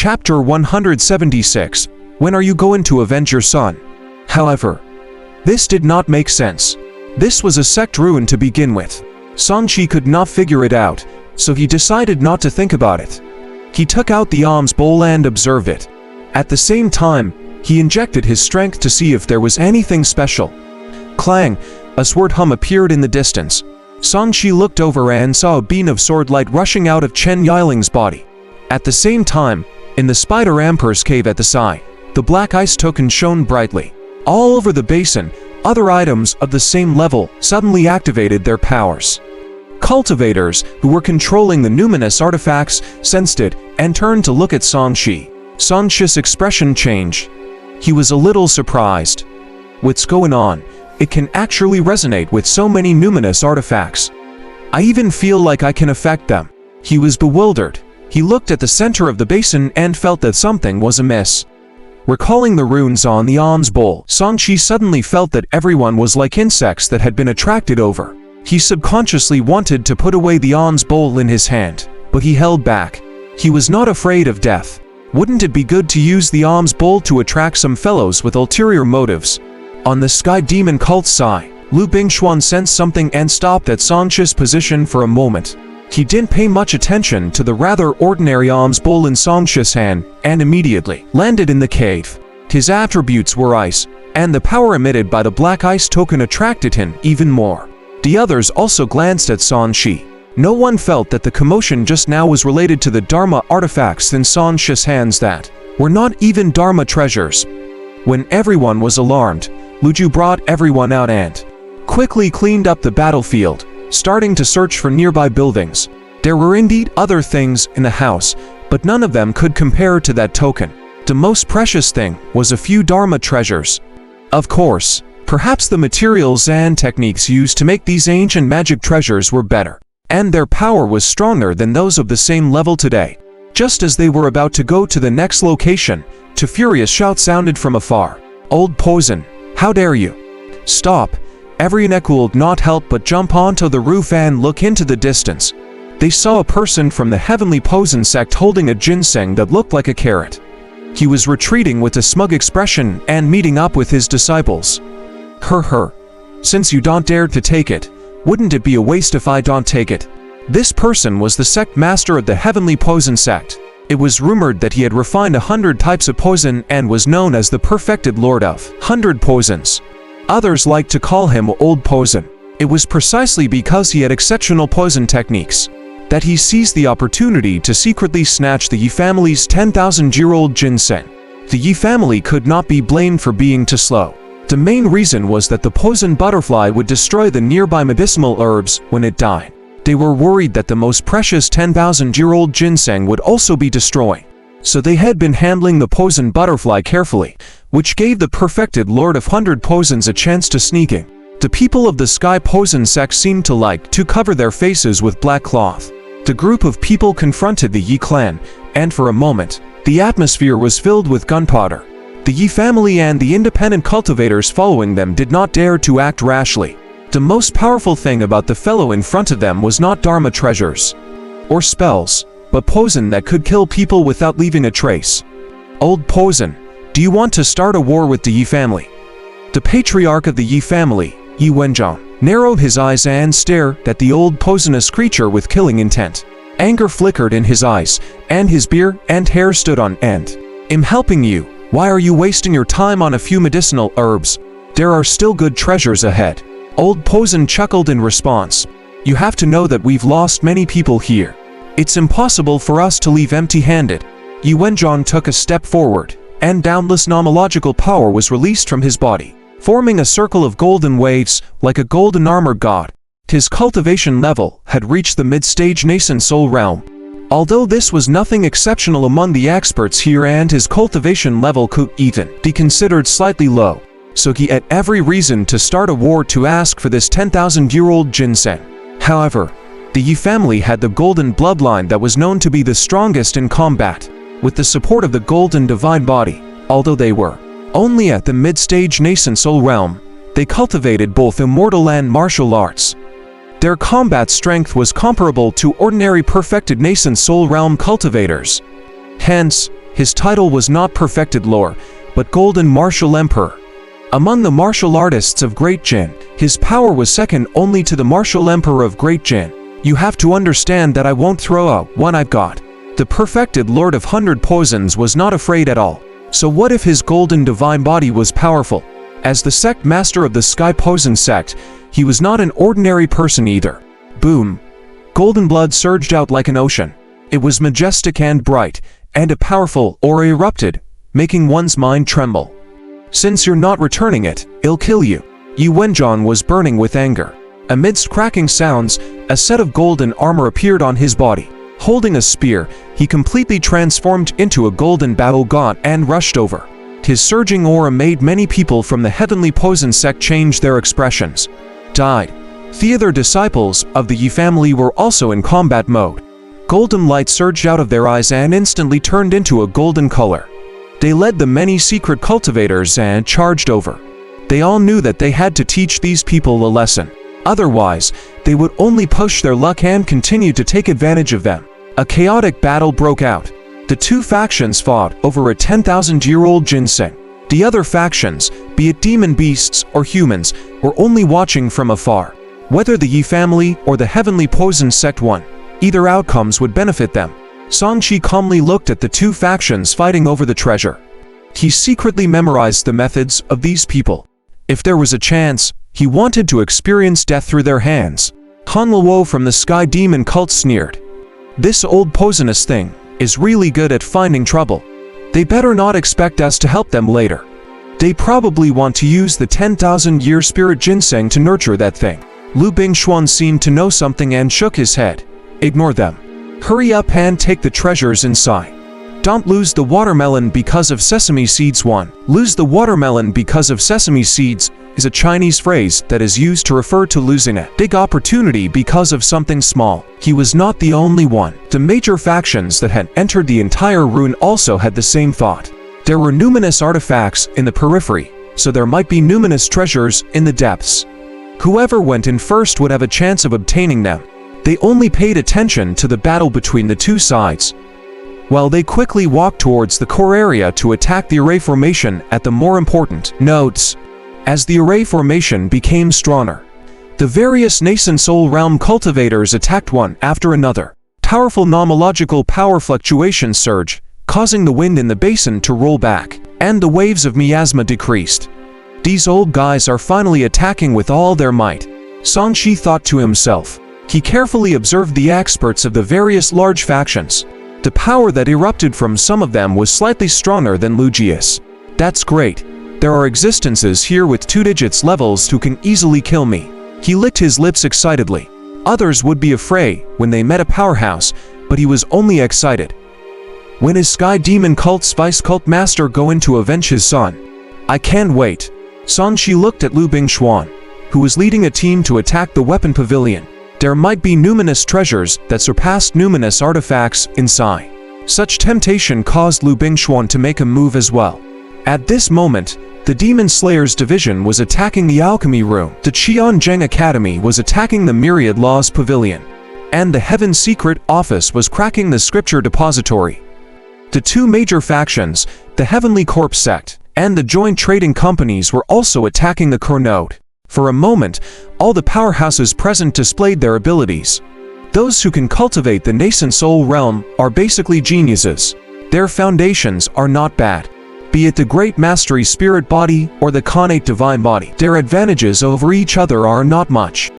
Chapter 176. When are you going to avenge your son? However, this did not make sense. This was a sect ruin to begin with. Songqi could not figure it out, so he decided not to think about it. He took out the alms bowl and observed it. At the same time, he injected his strength to see if there was anything special. Clang! A sword hum appeared in the distance. Songqi looked over and saw a beam of sword light rushing out of Chen Yiling's body. At the same time, in the Spider Emperor's cave at the side, the black ice token shone brightly. All over the basin, other items of the same level suddenly activated their powers. Cultivators, who were controlling the numinous artifacts, sensed it and turned to look at Songqi. Songqi's expression changed. He was a little surprised. What's going on? It can actually resonate with so many numinous artifacts. I even feel like I can affect them. He was bewildered. He looked at the center of the basin and felt that something was amiss. Recalling the runes on the alms bowl, Songqi suddenly felt that everyone was like insects that had been attracted over. He subconsciously wanted to put away the alms bowl in his hand, but he held back. He was not afraid of death. Wouldn't it be good to use the alms bowl to attract some fellows with ulterior motives? On the Sky Demon cult's side, Lu Bingxuan sensed something and stopped at Songqi's position for a moment. He didn't pay much attention to the rather ordinary alms bowl in Songqi's hand and immediately landed in the cave. His attributes were ice, and the power emitted by the black ice token attracted him even more. The others also glanced at Songqi. No one felt that the commotion just now was related to the Dharma artifacts in Songqi's hands that were not even Dharma treasures. When everyone was alarmed, Luju brought everyone out and quickly cleaned up the battlefield, starting to search for nearby buildings. There were indeed other things in the house, but none of them could compare to that token. The most precious thing was a few Dharma treasures. Of course, perhaps the materials and techniques used to make these ancient magic treasures were better, and their power was stronger than those of the same level today. Just as they were about to go to the next location, a furious shout sounded from afar. "Old Poison, how dare you! Stop!" Everyone could not help but jump onto the roof and look into the distance. They saw a person from the Heavenly Poison sect holding a ginseng that looked like a carrot. He was retreating with a smug expression and meeting up with his disciples. Since you don't dare to take it, wouldn't it be a waste if I don't take it? This person was the sect master of the Heavenly Poison sect. It was rumored that he had refined 100 types of poison and was known as the perfected lord of 100 poisons. Others liked to call him Old Poison. It was precisely because he had exceptional poison techniques that he seized the opportunity to secretly snatch the Yi family's 10,000-year-old ginseng. The Yi family could not be blamed for being too slow. The main reason was that the poison butterfly would destroy the nearby medicinal herbs when it died. They were worried that the most precious 10,000-year-old ginseng would also be destroyed. So they had been handling the poison butterfly carefully, which gave the perfected Lord of 100 Poisons a chance to sneak in. The people of the Sky Poison sect seemed to like to cover their faces with black cloth. The group of people confronted the Yi clan, and for a moment, the atmosphere was filled with gunpowder. The Yi family and the independent cultivators following them did not dare to act rashly. The most powerful thing about the fellow in front of them was not Dharma treasures or spells, but poison that could kill people without leaving a trace. "Old Poison, do you want to start a war with the Yi family?" The patriarch of the Yi family, Yi Wenjiang, narrowed his eyes and stared at the old poisonous creature with killing intent. Anger flickered in his eyes, and his beard and hair stood on end. "I'm helping you. Why are you wasting your time on a few medicinal herbs? There are still good treasures ahead." Old Poison chuckled in response. "You have to know that we've lost many people here. It's impossible for us to leave empty-handed." Yi Wenjiang took a step forward, and boundless nomological power was released from his body, forming a circle of golden waves like a golden armored god. His cultivation level had reached the mid-stage nascent soul realm. Although this was nothing exceptional among the experts here, and his cultivation level could even be considered slightly low, so he had every reason to start a war to ask for this 10,000-year-old ginseng. However, the Yi family had the golden bloodline that was known to be the strongest in combat. With the support of the golden divine body, although they were only at the mid-stage nascent soul realm, they cultivated both immortal and martial arts. Their combat strength was comparable to ordinary perfected nascent soul realm cultivators. Hence, His title was not Perfected Lord, but Golden Martial Emperor. Among the martial artists of Great Jin, his power was second only to the Martial Emperor of Great Jin. You have to understand that I won't throw out one I've got. The Perfected Lord of 100 Poisons was not afraid at all. So what if his golden divine body was powerful? As the sect master of the Sky Poison sect, he was not an ordinary person either. Boom! Golden blood surged out like an ocean. It was majestic and bright, and a powerful aura erupted, making one's mind tremble. Since you're not returning it, it'll kill you. Yu Wenjian was burning with anger. Amidst cracking sounds, a set of golden armor appeared on his body. Holding a spear, he completely transformed into a golden battle god and rushed over. His surging aura made many people from the Heavenly Poison sect change their expressions. Died. The other disciples of the Yi family were also in combat mode. Golden light surged out of their eyes and instantly turned into a golden color. They led the many secret cultivators and charged over. They all knew that they had to teach these people a lesson. Otherwise, they would only push their luck and continue to take advantage of them. A chaotic battle broke out. The two factions fought over a 10,000-year-old ginseng. The other factions, be it demon beasts or humans, were only watching from afar. Whether the Yi family or the Heavenly Poison sect won, either outcomes would benefit them. Songqi calmly looked at the two factions fighting over the treasure. He secretly memorized the methods of these people. If there was a chance, he wanted to experience death through their hands. Han Luo from the Sky Demon cult sneered. This old poisonous thing is really good at finding trouble. They better not expect us to help them later. They probably want to use the 10,000-year spirit ginseng to nurture that thing. Lu Bingxuan seemed to know something and shook his head. Ignore them. Hurry up and take the treasures inside. Don't lose the watermelon because of sesame seeds. Lose the watermelon because of sesame seeds is a Chinese phrase that is used to refer to losing a big opportunity because of something small. He was not the only one. The major factions that had entered the entire ruin also had the same thought. There were numinous artifacts in the periphery, so there might be numinous treasures in the depths. Whoever went in first would have a chance of obtaining them. They only paid attention to the battle between the two sides, while they quickly walked towards the core area to attack the array formation at the more important nodes. As the array formation became stronger, the various nascent soul realm cultivators attacked one after another. Powerful nomological power fluctuations surged, causing the wind in the basin to roll back, and the waves of miasma decreased. These old guys are finally attacking with all their might, Songqi thought to himself. He carefully observed the experts of the various large factions. The power that erupted from some of them was slightly stronger than Lugius. That's great. There are existences here with 2 digits levels who can easily kill me. He licked his lips excitedly. Others would be afraid when they met a powerhouse, but he was only excited. When his Sky Demon Cult's Vice Cult Master go in to avenge his son? I can't wait. Songqi looked at Lu Bingxuan, who was leading a team to attack the weapon pavilion. There might be numinous treasures that surpassed numinous artifacts inside. Such temptation caused Lu Bingxuan to make a move as well. At this moment, the Demon Slayers division was attacking the Alchemy Room, the Qianzheng Academy was attacking the Myriad Laws Pavilion, and the Heaven Secret Office was cracking the Scripture Depository. The two major factions, the Heavenly Corp sect, and the joint trading companies were also attacking the core node. For a moment, all the powerhouses present displayed their abilities. Those who can cultivate the nascent soul realm are basically geniuses. Their foundations are not bad. Be it the Great Mastery Spirit Body or the Connate Divine Body, their advantages over each other are not much.